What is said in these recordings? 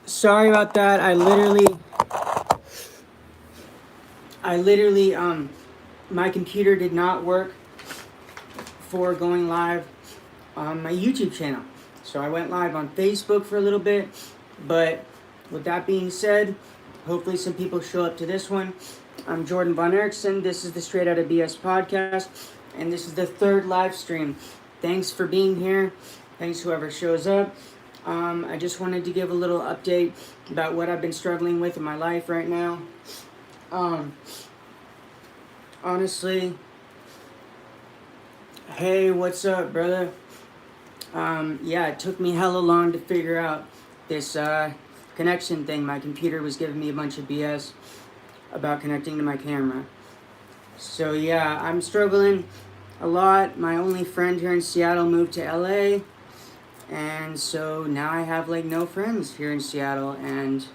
Sorry about that. My computer did not work for going live on my YouTube channel. So I went live on Facebook for a little bit, but with that being said, hopefully some people show up to this one. I'm Jordan Von Erickson. This is the Straight Outta BS podcast, and this is the third live stream. Thanks for being here. Thanks whoever shows up. I just wanted to give a little update about what I've been struggling with in my life right now. Honestly, hey, what's up, brother? Yeah, it took me hella long to figure out this connection thing. My computer was giving me a bunch of BS about connecting to my camera. So yeah, I'm struggling a lot. My only friend here in Seattle moved to LA, and so now I have like no friends here in Seattle. And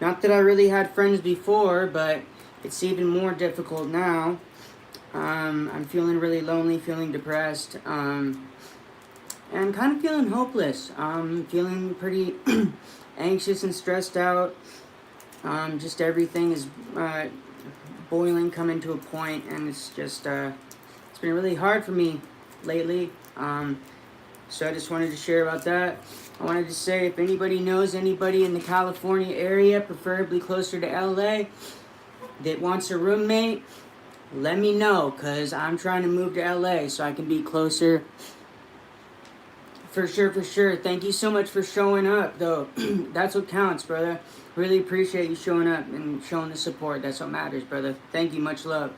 not that I really had friends before, but it's even more difficult now. I'm feeling really lonely, feeling depressed, and kind of feeling hopeless. Feeling pretty anxious and stressed out. Just everything is boiling, coming to a point, and it's just it's been really hard for me lately. So I just wanted to share about that. I wanted to say, if anybody knows anybody in the California area, preferably closer to LA, that wants a roommate, let me know, because I'm trying to move to LA so I can be closer. For sure. Thank you so much for showing up, though. That's what counts, brother. Really appreciate you showing up and showing the support. That's what matters, brother. Thank you. Much love.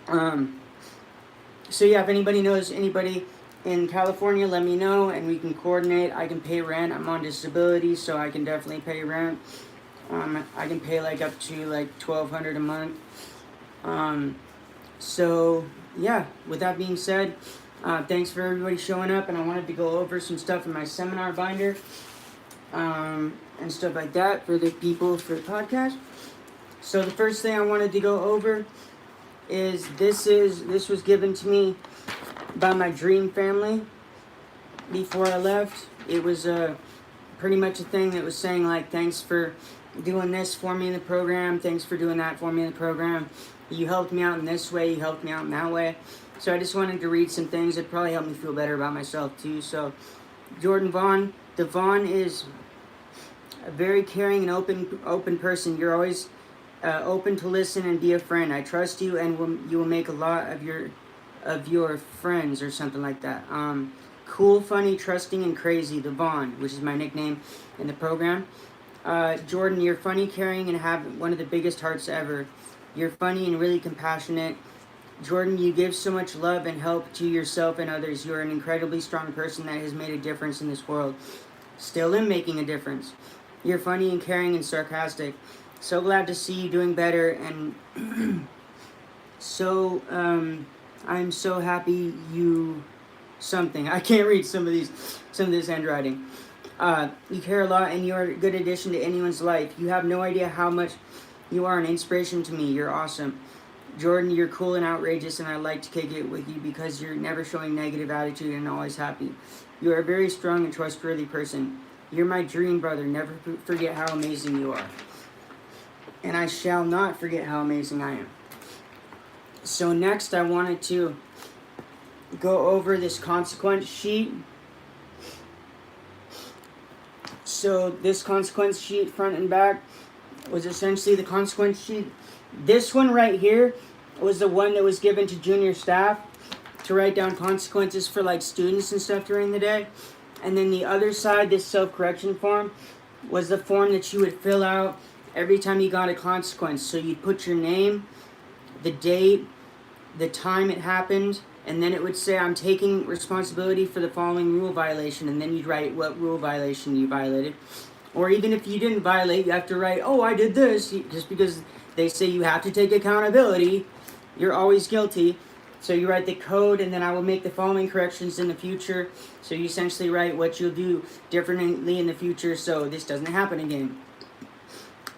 So yeah, if anybody knows anybody in California, let me know and we can coordinate. I can pay rent. I'm on disability, so I can definitely pay rent. I can pay like up to like $1,200 a month. So yeah, with that being said, thanks for everybody showing up, and I wanted to go over some stuff in my seminar binder, and stuff like that for the people for the podcast. So the first thing I wanted to go over is this was given to me by my dream family before I left. It was pretty much a thing that was saying like, thanks for doing this for me in the program, thanks for doing that for me in the program, you helped me out in this way, you helped me out in that way. So I just wanted to read some things that probably help me feel better about myself too. So Jordan Vaughn, the Vaughn is a very caring and open person. You're always open to listen and be a friend. I trust you, and you will make a lot of your friends, or something like that. Cool, funny, trusting, and crazy. The Vaughn, which is my nickname in the program. Jordan, you're funny, caring, and have one of the biggest hearts ever. You're funny and really compassionate. Jordan, you give so much love and help to yourself and others. You're an incredibly strong person that has made a difference in this world. Still am making a difference. You're funny and caring and sarcastic. So glad to see you doing better, and I'm so happy you something. I can't read some of this handwriting. You care a lot, and you're a good addition to anyone's life. You have no idea how much you are an inspiration to me. You're awesome. Jordan, you're cool and outrageous, and I like to kick it with you because you're never showing negative attitude and always happy. You are a very strong and trustworthy person. You're my dream brother. Never forget how amazing you are. And I shall not forget how amazing I am. So next, I wanted to go over this consequence sheet. So this consequence sheet, front and back, was essentially the consequence sheet. This one right here was the one that was given to junior staff to write down consequences for like students and stuff during the day. And then the other side, this self-correction form, was the form that you would fill out every time you got a consequence. So you'd put your name, the date, the time it happened, and then it would say, I'm taking responsibility for the following rule violation, and then you'd write what rule violation you violated. Or even if you didn't violate, you have to write, oh, I did this, just because they say you have to take accountability. You're always guilty. So you write the code, and then I will make the following corrections in the future. So you essentially write what you'll do differently in the future so this doesn't happen again.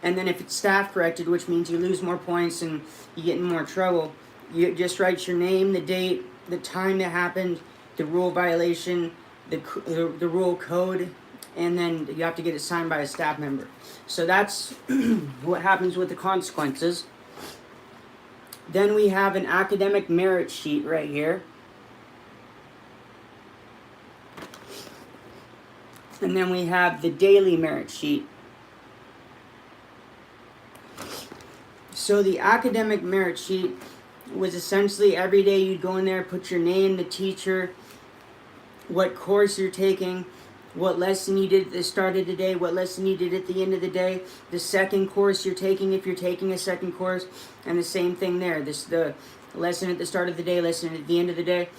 And then if it's staff corrected, which means you lose more points and you get in more trouble, you just write your name, the date, the time that happened, the rule violation, the rule code, and then you have to get it signed by a staff member. So that's what happens with the consequences. Then we have an academic merit sheet right here. And then we have the daily merit sheet. So the academic merit sheet was essentially every day you'd go in there, put your name, the teacher, what course you're taking, what lesson you did at the start of the day, what lesson you did at the end of the day, the second course you're taking if you're taking a second course, and the same thing there. The lesson at the start of the day, lesson at the end of the day.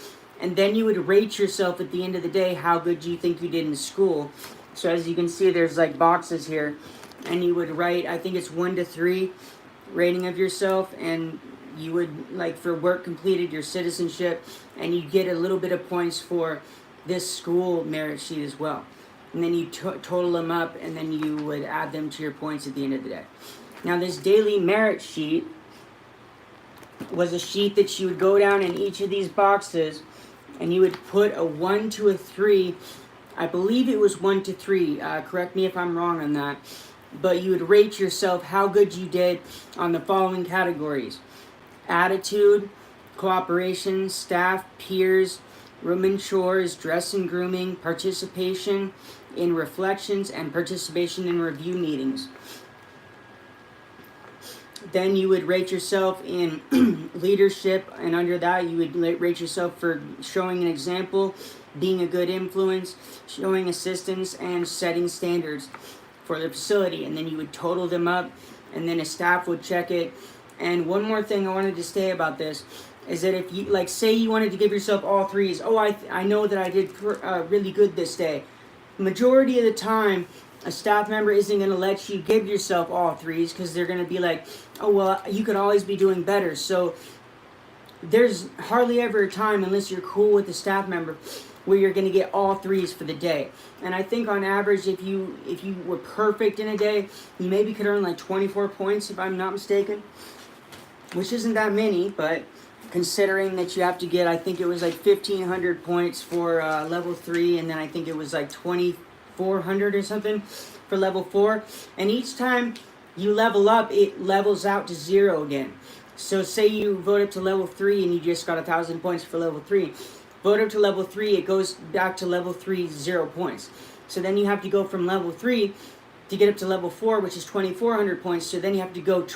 And then you would rate yourself at the end of the day, how good do you think you did in school. So as you can see, there's like boxes here, and you would write, I think it's 1 to 3 rating of yourself, and you would, like, for work completed, your citizenship, and you get a little bit of points for this school merit sheet as well. And then you total them up, and then you would add them to your points at the end of the day. Now this daily merit sheet was a sheet that you would go down in each of these boxes, and you would put a 1 to a 3. I believe it was 1 to 3. Correct me if I'm wrong on that. But you would rate yourself how good you did on the following categories: attitude, cooperation, staff, peers, room and chores, dress and grooming, participation in reflections, and participation in review meetings. Then you would rate yourself in leadership, and under that you would rate yourself for showing an example, being a good influence, showing assistance, and setting standards for the facility. And then you would total them up, and then a staff would check it. And one more thing I wanted to say about this is that if you, like, say you wanted to give yourself all 3s, I know that I did really good this day. Majority of the time, a staff member isn't going to let you give yourself all 3s, because they're going to be like, oh, well, you could always be doing better. So there's hardly ever a time, unless you're cool with the staff member, where you're going to get all 3s for the day. And I think on average, if you were perfect in a day, you maybe could earn like 24 points, if I'm not mistaken, which isn't that many, but considering that you have to get, I think it was like 1,500 points for level 3, and then I think it was like 2,400 or something for level 4. And each time you level up, it levels out to 0 again. So say you vote up to level 3 and you just got 1,000 points for level 3. Vote up to level 3, it goes back to level 3, 0 points. So then you have to go from level 3 to get up to level 4, which is 2,400 points. So then you have to go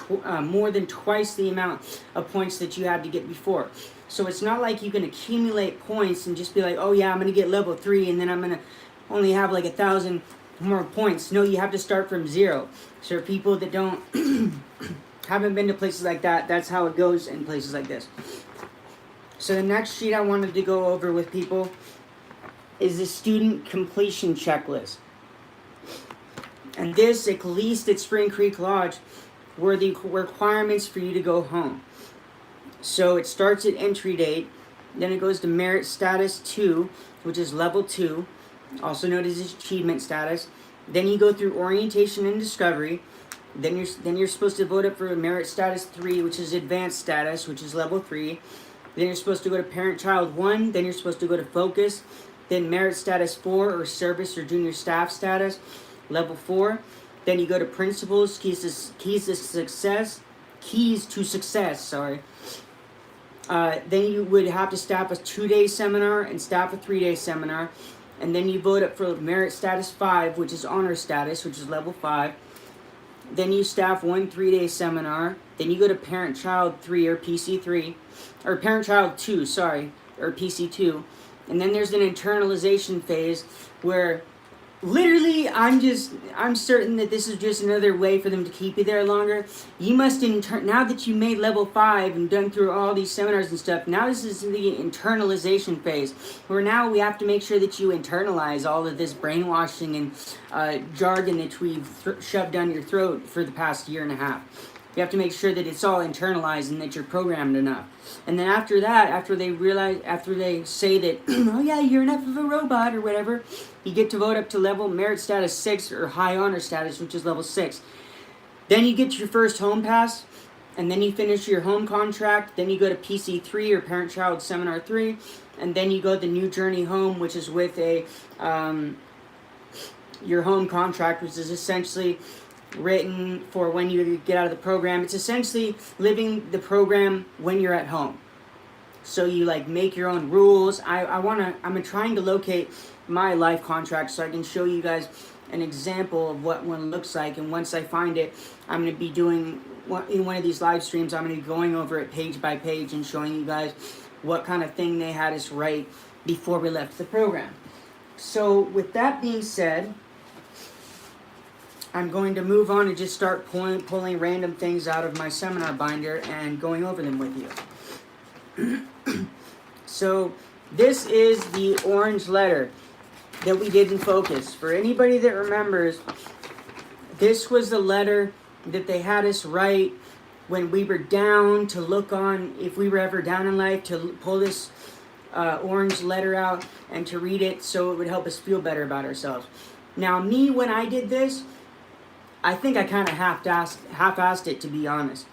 more than twice the amount of points that you had to get before. So it's not like you can accumulate points and just be like, oh yeah, I'm going to get level 3 and then I'm going to only have like 1,000 more points. No, you have to start from 0. So for people that don't haven't been to places like that, that's how it goes in places like this. So the next sheet I wanted to go over with people is the student completion checklist. And this, at least at Spring Creek Lodge, were the requirements for you to go home. So it starts at entry date, then it goes to merit status 2, which is level 2, also known as achievement status. Then you go through orientation and discovery. Then you're supposed to vote up for merit status 3, which is advanced status, which is level 3. Then you're supposed to go to parent-child 1. Then you're supposed to go to focus. Then merit status 4, or service or junior staff status, level 4. Then you go to principles, keys to success. Then you would have to staff a 2-day seminar and staff a 3-day seminar. And then you vote up for merit status 5, which is honor status, which is level 5. Then you staff 1 3-day seminar. Then you go to parent-child 3, or PC3, or parent-child 2, sorry, or PC2. And then there's an internalization phase where literally I'm certain that this is just another way for them to keep you there longer. You must now that you made level 5 and done through all these seminars and stuff, now this is the internalization phase, where now we have to make sure that you internalize all of this brainwashing and jargon that we've shoved down your throat for the past year and a half. You have to make sure that it's all internalized and that you're programmed enough. And then after that, after they say that, oh yeah, you're enough of a robot or whatever, you get to vote up to level merit status 6, or high honor status, which is level 6. Then you get your first home pass, and then you finish your home contract. Then you go to PC3, or parent-child seminar 3, and then you go the new journey home, which is with a your home contract, which is essentially written for when you get out of the program. It's essentially living the program when you're at home. So you like make your own rules. I'm trying to locate my life contract so I can show you guys an example of what one looks like. And once I find it, I'm going to be doing in one of these live streams. I'm going to be going over it page by page and showing you guys what kind of thing they had us write before we left the program. So with that being said, I'm going to move on and just start pulling random things out of my seminar binder and going over them with you. So this is the orange letter that we did in focus. For anybody that remembers, this was the letter that they had us write when we were down, to look on if we were ever down in life, to pull this orange letter out and to read it so it would help us feel better about ourselves. Now me, when I did this, I think I kind of half-assed it, to be honest.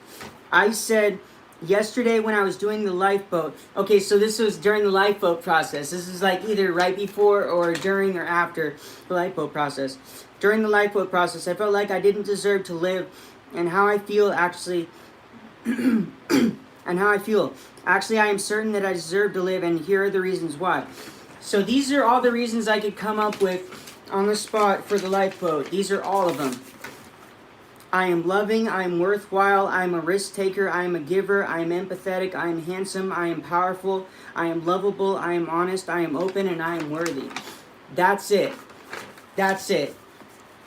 I said yesterday when I was doing the lifeboat, okay, so this was during the lifeboat process. This is like either right before or during or after the lifeboat process. During the lifeboat process, I felt like I didn't deserve to live, and how I feel actually, and how I feel. Actually, I am certain that I deserve to live, and here are the reasons why. So these are all the reasons I could come up with on the spot for the lifeboat. These are all of them. I am loving, I am worthwhile, I am a risk taker, I am a giver, I am empathetic, I am handsome, I am powerful, I am lovable, I am honest, I am open, and I am worthy. That's it. That's it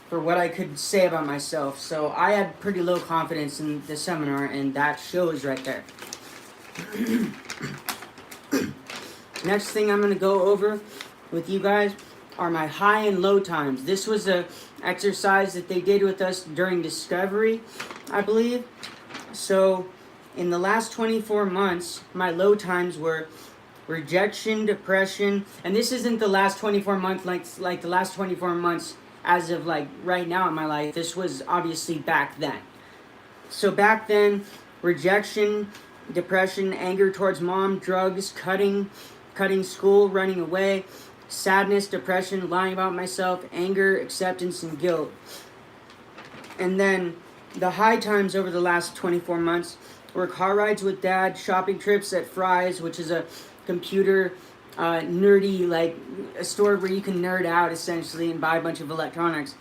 for what I could say about myself. So I had pretty low confidence in the seminar, and that shows right there. Next thing I'm going to go over with you guys are my high and low times. This was a exercise that they did with us during discovery, I believe. So in the last 24 months, my low times were rejection, depression, and this isn't the last 24 months like the last 24 months as of like right now in my life. This was obviously back then. So back then, rejection, depression, anger towards mom, drugs, cutting school, running away, sadness, depression, lying about myself, anger, acceptance, and guilt. And then the high times over the last 24 months were car rides with dad, shopping trips at Fry's, which is a computer nerdy, like a store where you can nerd out essentially and buy a bunch of electronics.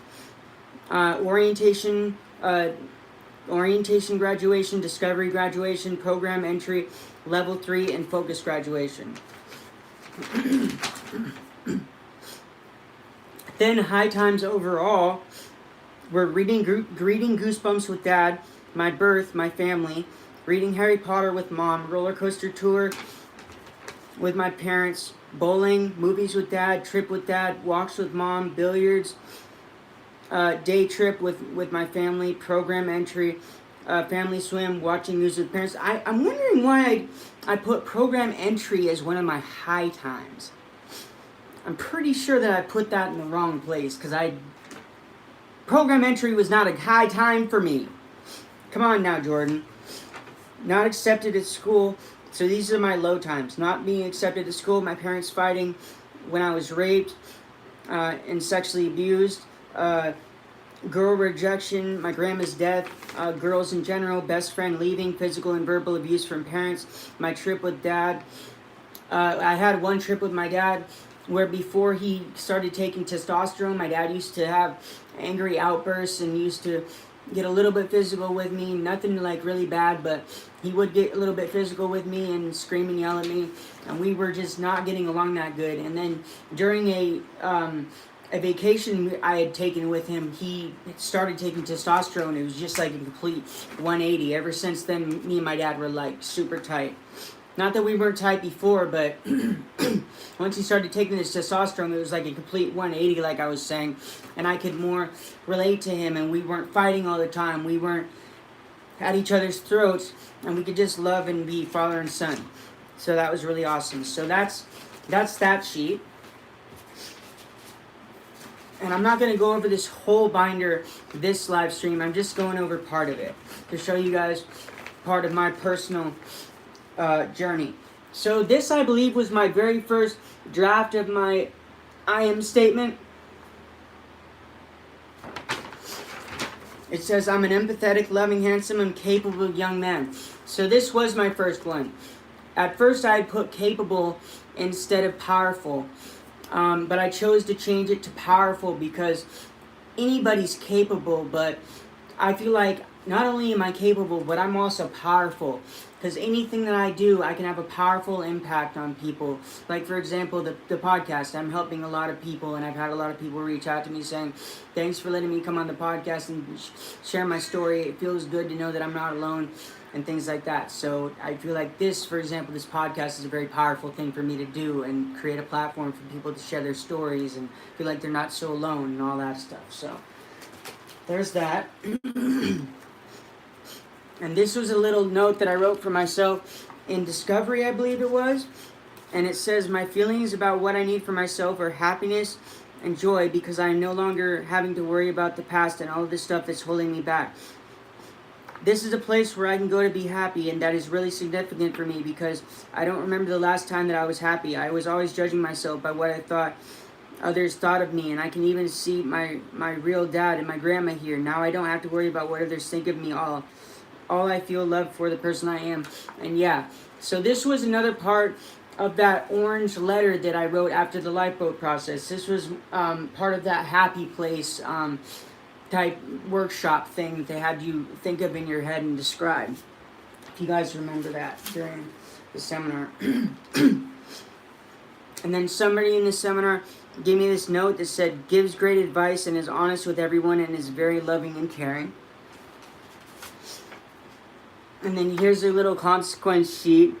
Orientation graduation, discovery graduation, program entry, level 3, and focus graduation. Then high times overall were reading Goosebumps with dad, my birth, my family, reading Harry Potter with mom, roller coaster tour with my parents, bowling, movies with dad, trip with dad, walks with mom, billiards, day trip with my family, program entry, family swim, watching news with parents. I'm wondering why I put program entry as one of my high times. I'm pretty sure that I put that in the wrong place, because program entry was not a high time for me. Come on now, Jordan. Not accepted at school. So these are my low times. Not being accepted at school, my parents fighting when I was raped and sexually abused, girl rejection, my grandma's death, girls in general, best friend leaving, physical and verbal abuse from parents, my trip with dad. I had one trip with my dad where before he started taking testosterone, my dad used to have angry outbursts and used to get a little bit physical with me. Nothing like really bad, but he would get a little bit physical with me and scream and yell at me, and we were just not getting along that good. And then during a vacation I had taken with him, he started taking testosterone. It was just like a complete 180. Ever since then, me and my dad were like super tight. Not that we weren't tight before, but once he started taking this testosterone, it was like a complete 180, like I was saying, and I could more relate to him, and we weren't fighting all the time. We weren't at each other's throats, and we could just love and be father and son. So that was really awesome. So that's that sheet. And I'm not going to go over this whole binder this live stream. I'm just going over part of it to show you guys part of my personal journey. So this, I believe, was my very first draft of my I am statement. It says, I'm an empathetic, loving, handsome, and capable young man. So this was my first one. At first I put capable instead of powerful. But I chose to change it to powerful because anybody's capable, but I feel like not only am I capable, but I'm also powerful. Because anything that I do, I can have a powerful impact on people. Like, for example, the podcast. I'm helping a lot of people, and I've had a lot of people reach out to me saying, thanks for letting me come on the podcast and share my story. It feels good to know that I'm not alone, and things like that. So I feel like this, for example, this podcast is a very powerful thing for me to do and create a platform for people to share their stories and feel like they're not so alone and all that stuff. So there's that. And this was a little note that I wrote for myself in Discovery, I believe it was. And it says, my feelings about what I need for myself are happiness and joy because I am no longer having to worry about the past and all of this stuff that's holding me back. This is a place where I can go to be happy, and that is really significant for me because I don't remember the last time that I was happy. I was always judging myself by what I thought others thought of me, and I can even see my real dad and my grandma here. Now I don't have to worry about what others think of me. All I feel love for the person I am. And yeah, so this was another part of that orange letter that I wrote after the lifeboat process. This was part of that happy place type workshop thing that they had you think of in your head and describe. If you guys remember that during the seminar. And then somebody in the seminar gave me this note that said, gives great advice and is honest with everyone and is very loving and caring. And then here's a little consequence sheet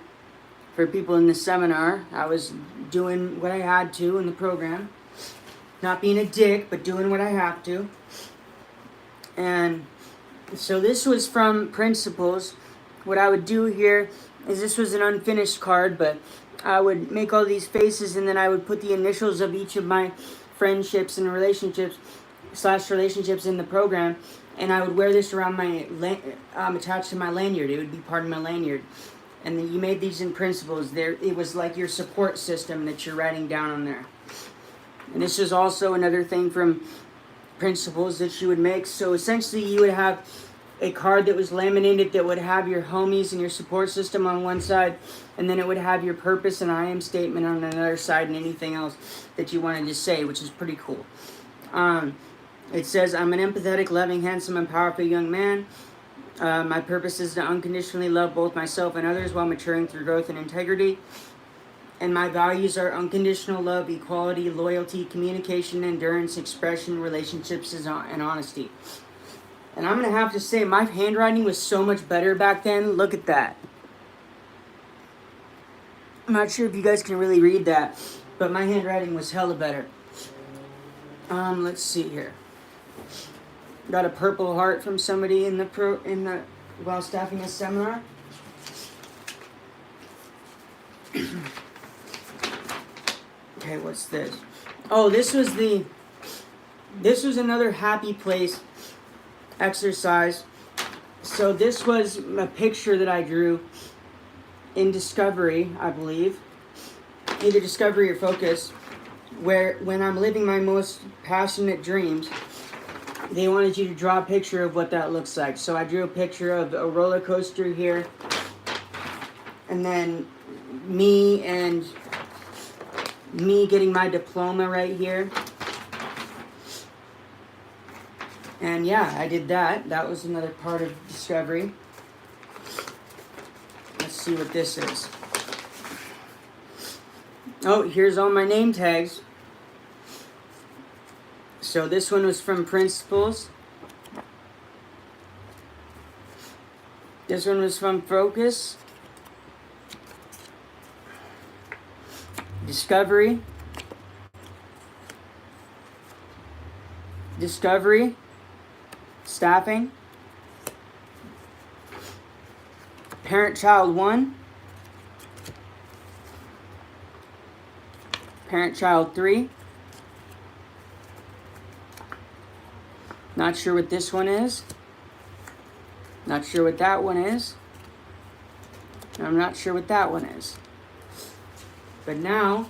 for people in the seminar. I was doing what I had to in the program. Not being a dick, but doing what I have to. And so this was from Principles. What I would do here is, this was an unfinished card, but I would make all these faces and then I would put the initials of each of my friendships and relationships in the program. And I would wear this around my, attached to my lanyard. It would be part of my lanyard. And then you made these in Principles. It was like your support system that you're writing down on there. And this is also another thing from Principles that you would make. So essentially you would have a card that was laminated that would have your homies and your support system on one side, and then it would have your purpose and I am statement on another side, and anything else that you wanted to say, which is pretty cool. It says, I'm an empathetic, loving, handsome, and powerful young man. My purpose is to unconditionally love both myself and others while maturing through growth and integrity. And my values are unconditional love, equality, loyalty, communication, endurance, expression, relationships, and honesty. And I'm going to have to say, my handwriting was so much better back then. Look at that. I'm not sure if you guys can really read that, but my handwriting was hella better. Let's see here. Got a purple heart from somebody while staffing a seminar. Okay, what's this? Oh, this was another happy place exercise. So this was a picture that I drew in Discovery, I believe. Either Discovery or Focus, where when I'm living my most passionate dreams, they wanted you to draw a picture of what that looks like. So I drew a picture of a roller coaster here, and then me getting my diploma right here. And yeah, I did that. That was another part of Discovery. Let's see what this is. Oh, here's all my name tags. So this one was from Principles. This one was from Focus. Discovery. Staffing. Parent-child 1. Parent-child 3. Not sure what this one is. Not sure what that one is. And I'm not sure what that one is. But now,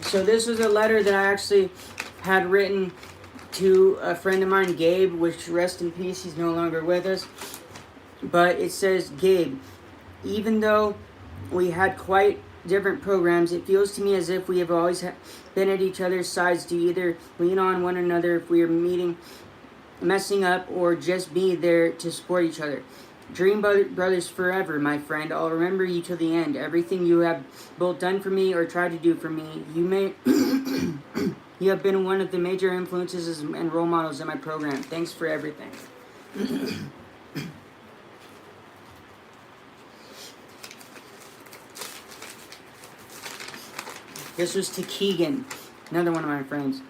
So this was a letter that I actually had written to a friend of mine, Gabe, which rest in peace, he's no longer with us. But it says, Gabe, even though we had quite different programs, it feels to me as if we have always been at each other's sides to either lean on one another if we are messing up, or just be there to support each other. Dream brothers forever, my friend. I'll remember you till the end. Everything you have both done for me or tried to do for me, you have been one of the major influences and role models in my program. Thanks for everything. This was to Keegan, another one of my friends.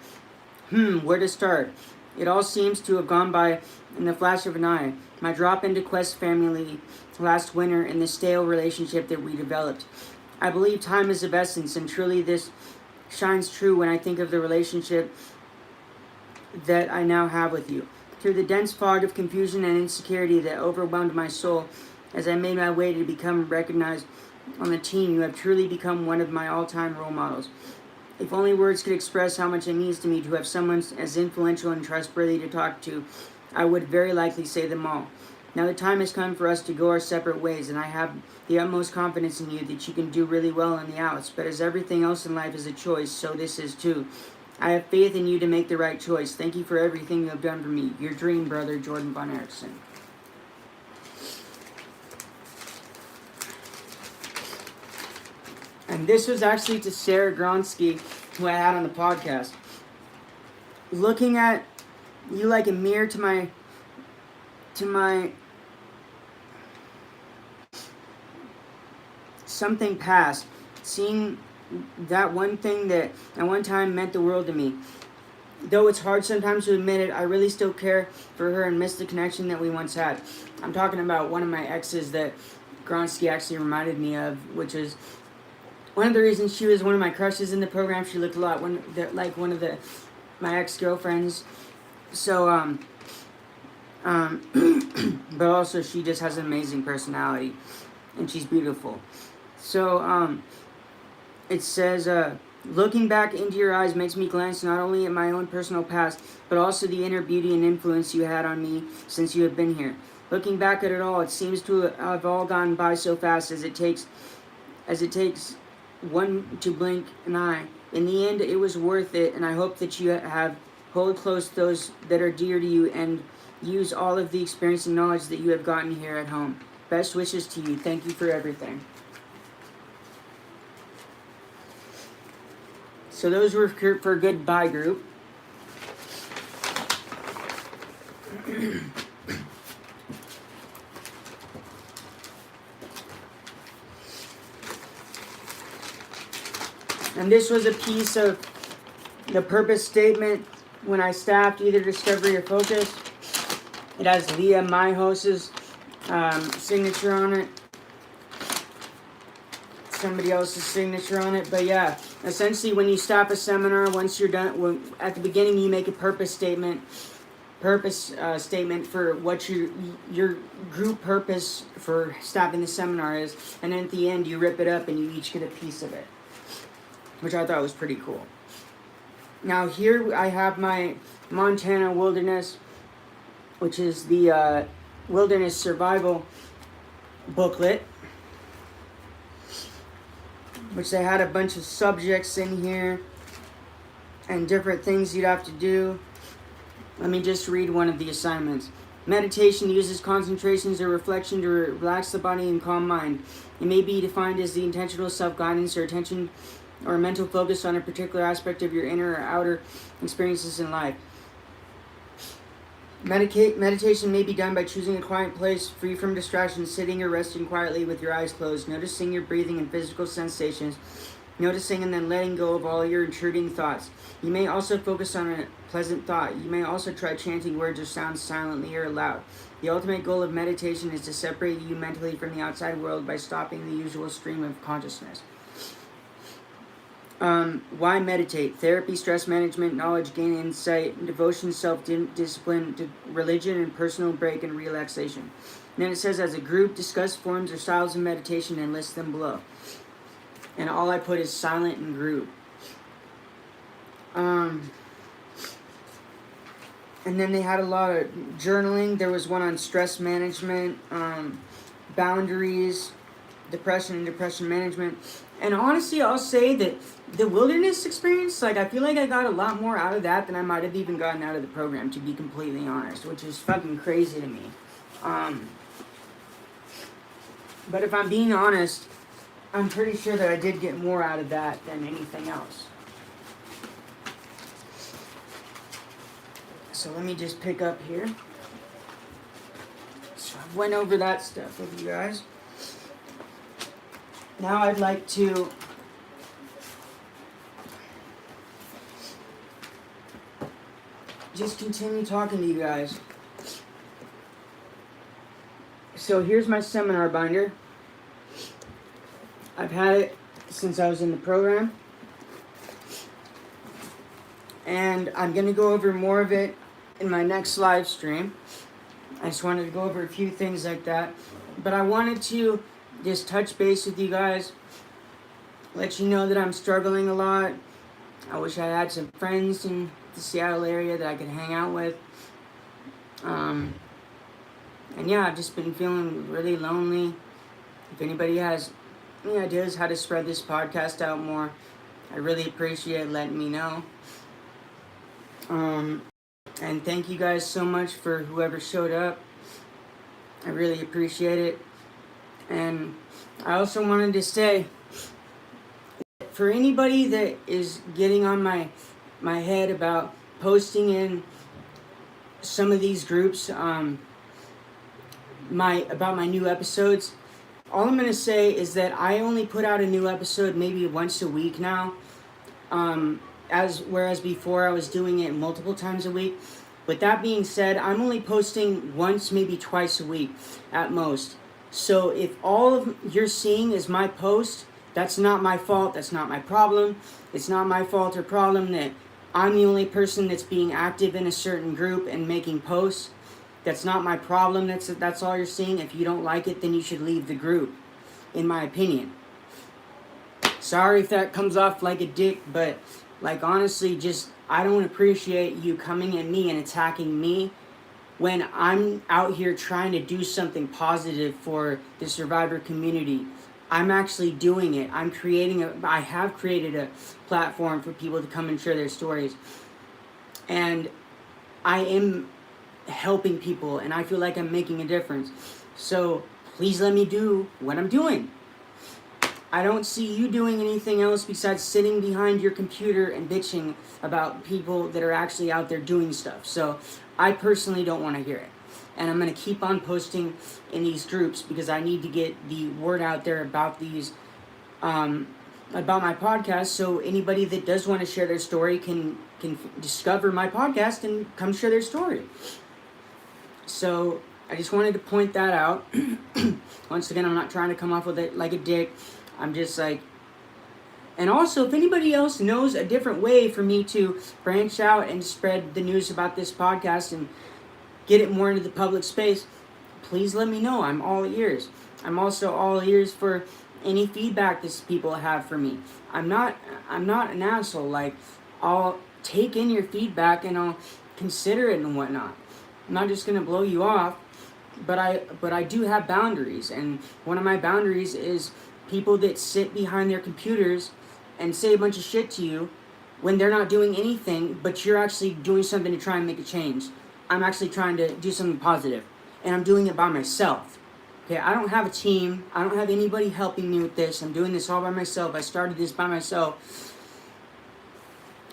Where to start? It all seems to have gone by in the flash of an eye. My drop into Quest family last winter and the stale relationship that we developed. I believe time is of essence, and truly this shines true when I think of the relationship that I now have with you. Through the dense fog of confusion and insecurity that overwhelmed my soul as I made my way to become recognized on the team, you have truly become one of my all-time role models. If only words could express how much it means to me to have someone as influential and trustworthy to talk to, I would very likely say them all. Now the time has come for us to go our separate ways, and I have the utmost confidence in you that you can do really well in the outs, but as everything else in life is a choice, so this is too. I have faith in you to make the right choice. Thank you for everything you have done for me. Your dream brother, Jordan Von Erickson. And this was actually to Sarah Gronsky, who I had on the podcast. Looking at you like a mirror to my something past. Seeing that one thing that at one time meant the world to me. Though it's hard sometimes to admit it, I really still care for her and miss the connection that we once had. I'm talking about one of my exes that Gronsky actually reminded me of, which is one of the reasons she was one of my crushes in the program. She looked a lot like one of my ex-girlfriends. So, but also she just has an amazing personality, and she's beautiful. So, it says, looking back into your eyes makes me glance not only at my own personal past, but also the inner beauty and influence you had on me since you have been here. Looking back at it all, it seems to have all gone by so fast as it takes one to blink an eye. In the end, it was worth it, and I hope that you hold close those that are dear to you and use all of the experience and knowledge that you have gotten here at home. Best wishes to you. Thank you for everything. So those were for Goodbye Group. And this was a piece of the purpose statement when I staffed either Discovery or Focus. It has Leah Myhouse's signature on it. Somebody else's signature on it. But yeah, essentially when you staff a seminar, once you're done, at the beginning you make a purpose statement for what your group purpose for staffing the seminar is, and then at the end you rip it up and you each get a piece of it, which I thought was pretty cool. Now here I have my Montana Wilderness, which is the Wilderness Survival booklet, which they had a bunch of subjects in here and different things you'd have to do. Let me just read one of the assignments. Meditation uses concentrations or reflection to relax the body and calm mind. It may be defined as the intentional self-guidance or attention or mental focus on a particular aspect of your inner or outer experiences in life. Meditation may be done by choosing a quiet place, free from distractions, sitting or resting quietly with your eyes closed, noticing your breathing and physical sensations, noticing and then letting go of all your intruding thoughts. You may also focus on a pleasant thought. You may also try chanting words or sounds silently or aloud. The ultimate goal of meditation is to separate you mentally from the outside world by stopping the usual stream of consciousness. Why meditate? Therapy, stress management, knowledge gain, insight, devotion, self-discipline, religion, and personal break and relaxation. And then it says, as a group, discuss forms or styles of meditation and list them below. And all I put is silent and group. And then they had a lot of journaling. There was one on stress management, boundaries, depression and depression management. And honestly, I'll say that the wilderness experience, like, I feel like I got a lot more out of that than I might have even gotten out of the program, to be completely honest, which is fucking crazy to me. But if I'm being honest, I'm pretty sure that I did get more out of that than anything else. So let me just pick up here. So I went over that stuff with you guys. Now I'd like to just continue talking to you guys. So here's my seminar binder. I've had it since I was in the program. And I'm going to go over more of it in my next live stream. I just wanted to go over a few things like that. But I wanted to just touch base with you guys. Let you know that I'm struggling a lot. I wish I had some friends in the Seattle area that I could hang out with. And yeah, I've just been feeling really lonely. If anybody has any ideas how to spread this podcast out more, I really appreciate letting me know. And thank you guys so much for whoever showed up. I really appreciate it. And I also wanted to say, for anybody that is getting on my head about posting in some of these groups about my new episodes, all I'm going to say is that I only put out a new episode maybe once a week now. Whereas before I was doing it multiple times a week. With that being said, I'm only posting once, maybe twice a week at most. So if all of you're seeing is my post, that's not my fault, that's not my problem. It's not my fault or problem that I'm the only person that's being active in a certain group and making posts. That's not my problem, that's all you're seeing. If you don't like it, then you should leave the group, in my opinion. Sorry if that comes off like a dick, but like, honestly, just, I don't appreciate you coming at me and attacking me when I'm out here trying to do something positive for the survivor community. I'm actually doing it. I have created a platform for people to come and share their stories. And I am helping people, and I feel like I'm making a difference. So please let me do what I'm doing. I don't see you doing anything else besides sitting behind your computer and bitching about people that are actually out there doing stuff. So I personally don't want to hear it. And I'm going to keep on posting in these groups because I need to get the word out there about these, about my podcast, so anybody that does want to share their story can discover my podcast and come share their story. So I just wanted to point that out. Once again, I'm not trying to come off with it like a dick. I'm just like, and also, if anybody else knows a different way for me to branch out and spread the news about this podcast and get it more into the public space, please let me know. I'm all ears. I'm also all ears for any feedback that people have for me. I'm not an asshole. Like, I'll take in your feedback and I'll consider it and whatnot. I'm not just gonna blow you off, but I do have boundaries, and one of my boundaries is people that sit behind their computers and say a bunch of shit to you when they're not doing anything, but you're actually doing something to try and make a change. I'm actually trying to do something positive, and I'm doing it by myself. Okay, I don't have a team. I don't have anybody helping me with this. I'm doing this all by myself. I started this by myself,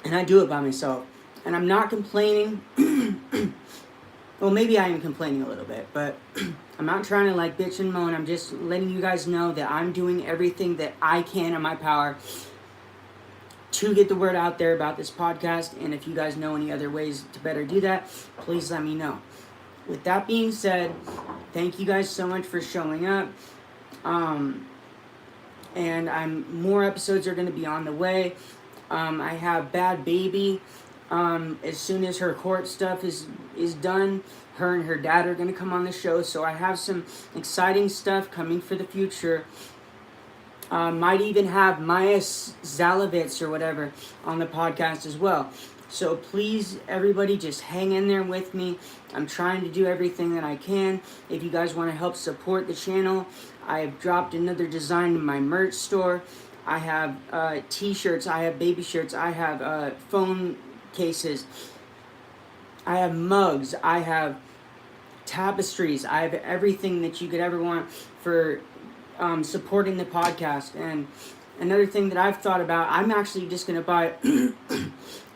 and I do it by myself. And I'm not complaining. Well, maybe I am complaining a little bit, but I'm not trying to like bitch and moan. I'm just letting you guys know that I'm doing everything that I can in my power to get the word out there about this podcast. And if you guys know any other ways to better do that, please let me know. With that being said, thank you guys so much for showing up. And more episodes are going to be on the way. I have Bad Baby. As soon as her court stuff is done, her and her dad are going to come on the show. So I have some exciting stuff coming for the future. Might even have Maya Zalovitz or whatever on the podcast as well. So please, everybody, just hang in there with me. I'm trying to do everything that I can. If you guys want to help support the channel, I have dropped another design in my merch store. I have t-shirts, I have baby shirts, I have phone cases, I have mugs, I have tapestries, I have everything that you could ever want for supporting the podcast. And another thing that I've thought about, I'm actually just going to buy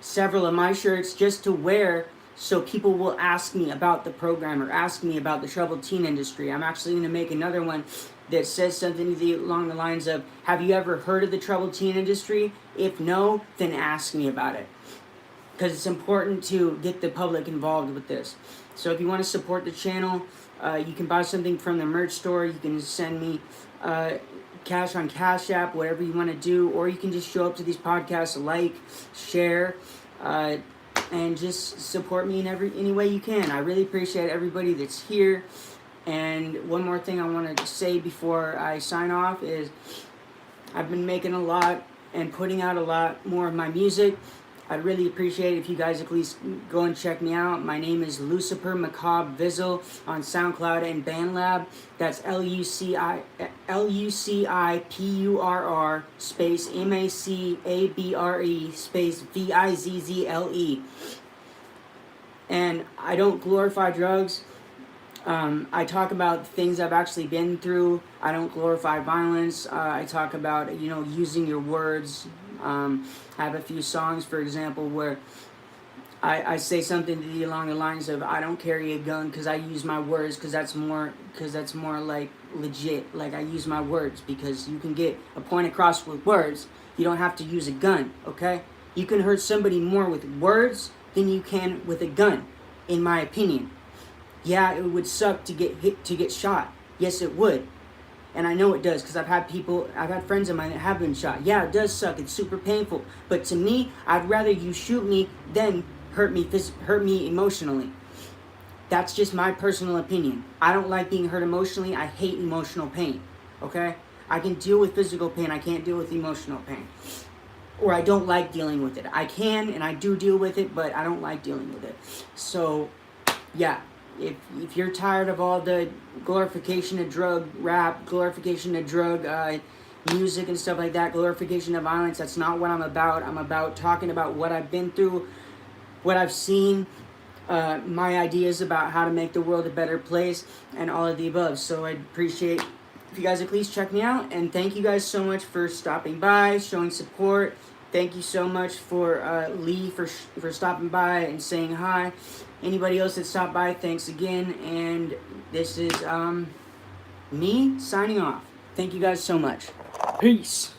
several of my shirts just to wear so people will ask me about the program or ask me about the troubled teen industry. I'm actually going to make another one that says something along the lines of, have you ever heard of the troubled teen industry? If no, then ask me about it. Because it's important to get the public involved with this. So if you want to support the channel, you can buy something from the merch store. You can send me cash on Cash App, whatever you want to do, or you can just show up to these podcasts, like, share, and just support me in any way you can. I really appreciate everybody that's here. And one more thing I want to say before I sign off is I've been making a lot and putting out a lot more of my music. I'd really appreciate it if you guys at least go and check me out. My name is Lucifer Macabre Vizzle on SoundCloud and BandLab. That's LUCIPURR space MACABRE space VIZZLE. And I don't glorify drugs. I talk about things I've actually been through. I don't glorify violence. I talk about, using your words. I have a few songs, for example, where I say something along the lines of, I don't carry a gun because I use my words, because that's more like legit. Like, I use my words because you can get a point across with words. You don't have to use a gun, okay? You can hurt somebody more with words than you can with a gun, in my opinion. Yeah, it would suck to get shot. Yes, it would. And I know it does, because I've had friends of mine that have been shot. Yeah, it does suck. It's super painful. But to me, I'd rather you shoot me than hurt me emotionally. That's just my personal opinion. I don't like being hurt emotionally. I hate emotional pain. Okay? I can deal with physical pain. I can't deal with emotional pain. Or I don't like dealing with it. I can, and I do deal with it, but I don't like dealing with it. So, yeah. If you're tired of all the glorification of drug rap, glorification of drug music and stuff like that, glorification of violence, that's not what I'm about. I'm about talking about what I've been through, what I've seen, my ideas about how to make the world a better place, and all of the above. So I'd appreciate if you guys would please check me out, and thank you guys so much for stopping by, showing support. Thank you so much for Lee for stopping by and saying hi. Anybody else that stopped by, thanks again. And this is me signing off. Thank you guys so much. Peace.